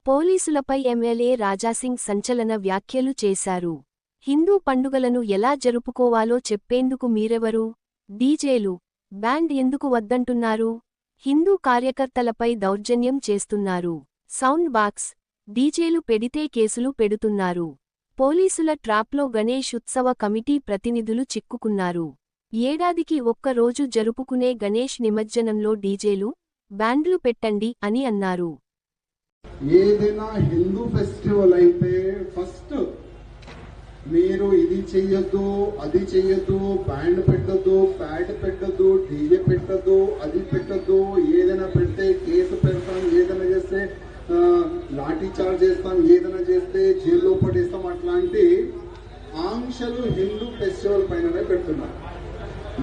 పోలీసులపై ఎమ్మెల్యే రాజాసింగ్ సంచలన వ్యాఖ్యలు చేశారు. హిందూ పండుగలను ఎలా జరుపుకోవాలో చెప్పేందుకు మీరెవరు? డీజేలు, బ్యాండ్ ఎందుకు వద్దంటున్నారు? హిందూ కార్యకర్తలపై దౌర్జన్యం చేస్తున్నారు. సౌండ్ బాక్స్, డీజేలు పెడితే కేసులు పెడుతున్నారు. పోలీసుల ట్రాప్లో గణేష్ ఉత్సవ కమిటీ ప్రతినిధులు చిక్కుకున్నారు. ఏడాదికి ఒక్క రోజు జరుపుకునే గణేష్ నిమజ్జనంలో డీజేలు, బ్యాండ్లు పెట్టండి అని అన్నారు. ఏదైనా హిందూ ఫెస్టివల్ అయితే ఫస్ట్ మీరు ఇది చెయ్యొద్దు, అది చెయ్యొద్దు, బ్యాండ్ పెట్టొద్దు, ప్యాడ్ పెట్టొద్దు, డీజే పెట్టొద్దు, అది పెట్టొద్దు, ఏదైనా పెడితే కేసు పెడతాం, ఏదైనా చేస్తే లాఠీ చార్జ్ చేస్తాం, ఏదైనా చేస్తే జైల్లో పడేస్తాం, అట్లాంటి ఆంక్షలు హిందూ ఫెస్టివల్ పైననే పెడుతున్నారు.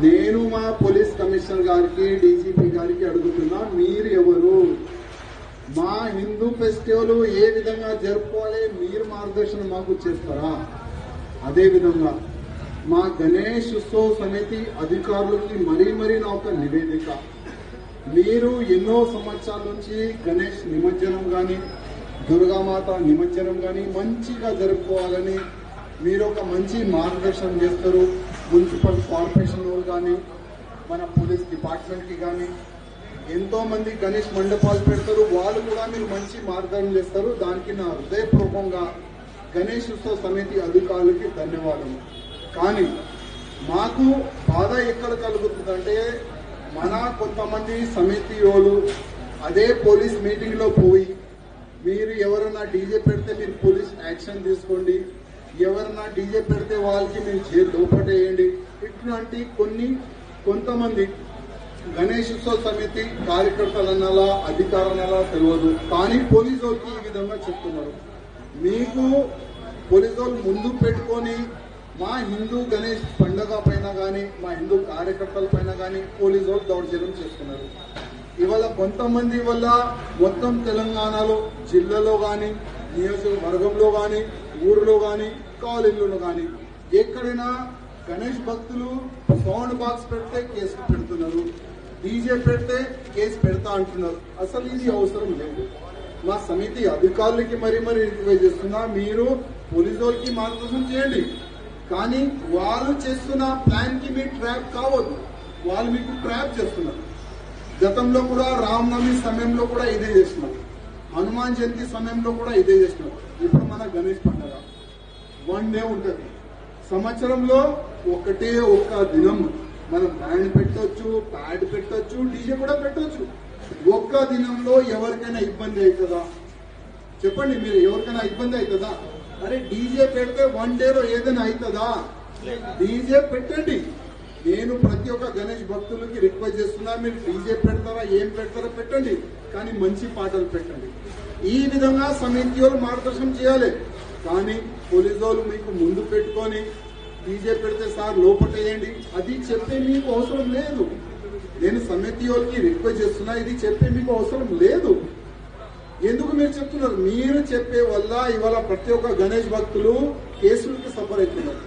నేను మా పోలీస్ కమిషనర్ గారికి, డీజీపీ గారికి అడుగుతున్నా, మీరు ఎవరు? మా హిందూ ఫెస్టివల్ ఏ విధంగా జరుపుకోవాలి మీరు మార్గదర్శనం మాకు చేస్తారా? అదేవిధంగా మా గణేష్ ఉత్సవ సమితి అధికారులకి మరీ నా ఒక నివేదిక, మీరు ఎన్నో సంవత్సరాల నుంచి గణేష్ నిమజ్జనం కానీ దుర్గామాత నిమజ్జనం కానీ మంచిగా జరుపుకోవాలని మీరు ఒక మంచి మార్గదర్శనం చేస్తారు. మున్సిపల్ కార్పొరేషన్ వాళ్ళు కానీ మన పోలీస్ డిపార్ట్మెంట్కి కానీ ఎంతో మంది గణేష్ మండపాలు పెడతారు, వాళ్ళు కూడా మీరు మంచి మార్గదర్శనం చేస్తారు. దానికి నా హృదయపూర్వకంగా గణేష్ ఉత్సవ సమితి అధికారులకి ధన్యవాదాలు. కానీ మాకు బాధ ఎక్కడ కలుగుతుందంటే, మన కొంతమంది సమితియోలు అదే పోలీస్ మీటింగ్ లో పోయి మీరు ఎవరైనా డీజే పెడితే మీరు పోలీస్ యాక్షన్ తీసుకోండి, ఎవరైనా డీజే పెడితే వాళ్ళకి మీరు జైలు లోపటేయండి, ఇట్లాంటి కొంతమంది గణేష్ ఉత్సవ సమితి కార్యకర్తలన్నలా అధికారులన్నలా తెలియదు. కానీ పోలీసు వాళ్ళకి ఈ విధంగా చెప్తున్నారు. మీకు పోలీసు వాళ్ళు ముందు పెట్టుకొని మా హిందూ గణేష్ పండుగ పైన కానీ మా హిందూ కార్యకర్తల పైన కానీ పోలీసు వాళ్ళు దౌర్జన్యం చేస్తున్నారు. ఇవాళ కొంతమంది వల్ల మొత్తం తెలంగాణలో జిల్లాలో కానీ నియోజకవర్గంలో కానీ ఊరిలో కానీ కాలేజీలో కానీ ఎక్కడైనా గణేష్ భక్తులు సౌండ్ బాక్స్ పెడితే కేసు పెడుతున్నారు, డీజే పెడితే కేసు పెడతా అంటున్నారు. అసలు ఇది అవసరం లేదు. మా సమితి అధికారులకి మరీ రిక్వెస్ట్ చేస్తున్నా, మీరు పోలీసు వాళ్ళకి మార్గదర్శనం చేయండి, కానీ వాళ్ళు చేస్తున్న ప్లాన్ కి మీరు ట్రాప్ కావద్దు. వాళ్ళు మీకు ట్రాప్ చేస్తున్నారు. గతంలో కూడా రామనవమి సమయంలో కూడా ఇదే చేస్తున్నారు, హనుమాన్ జయంతి సమయంలో కూడా ఇదే చేస్తున్నారు. ఇప్పుడు మన గణేష్ పండుగ 1 డే ఉంటుంది సంవత్సరంలో, ఒక్క దినం మనం బ్యాండ్ పెట్టొచ్చు, ప్యాడ్ పెట్టొచ్చు, డీజే కూడా పెట్టొచ్చు. ఒక్క దినంలో ఎవరికైనా ఇబ్బంది అవుతుందా? చెప్పండి, మీరు ఎవరికైనా ఇబ్బంది అవుతుందా? అరే డీజే పెడితే 1 డేలో ఏదైనా అవుతుందా? డీజే పెట్టండి. నేను ప్రతి ఒక్క గణేష్ భక్తులకి రిక్వెస్ట్ చేస్తున్నా, మీరు డీజే పెడతారా, ఏం పెడతారో పెట్టండి, కానీ మంచి పాటలు పెట్టండి. ఈ విధంగా సమితి వాళ్ళు మార్గదర్శనం చేయాలి. కానీ పోలీసు వాళ్ళు మీకు ముందు పెట్టుకొని డీజే పెడితే సార్ లోపటేయండి, అది చెప్పే మీకు అవసరం లేదు. నేను సమితి వాళ్ళకి రిక్వెస్ట్ చేస్తున్నా, ఇది చెప్పే మీకు అవసరం లేదు. ఎందుకు మీరు చెప్తున్నారు? మీరు చెప్పే వల్ల ఇవాళ ప్రతి ఒక్క గణేష్ భక్తులు కేసులకి సఫర్ అవుతున్నారు.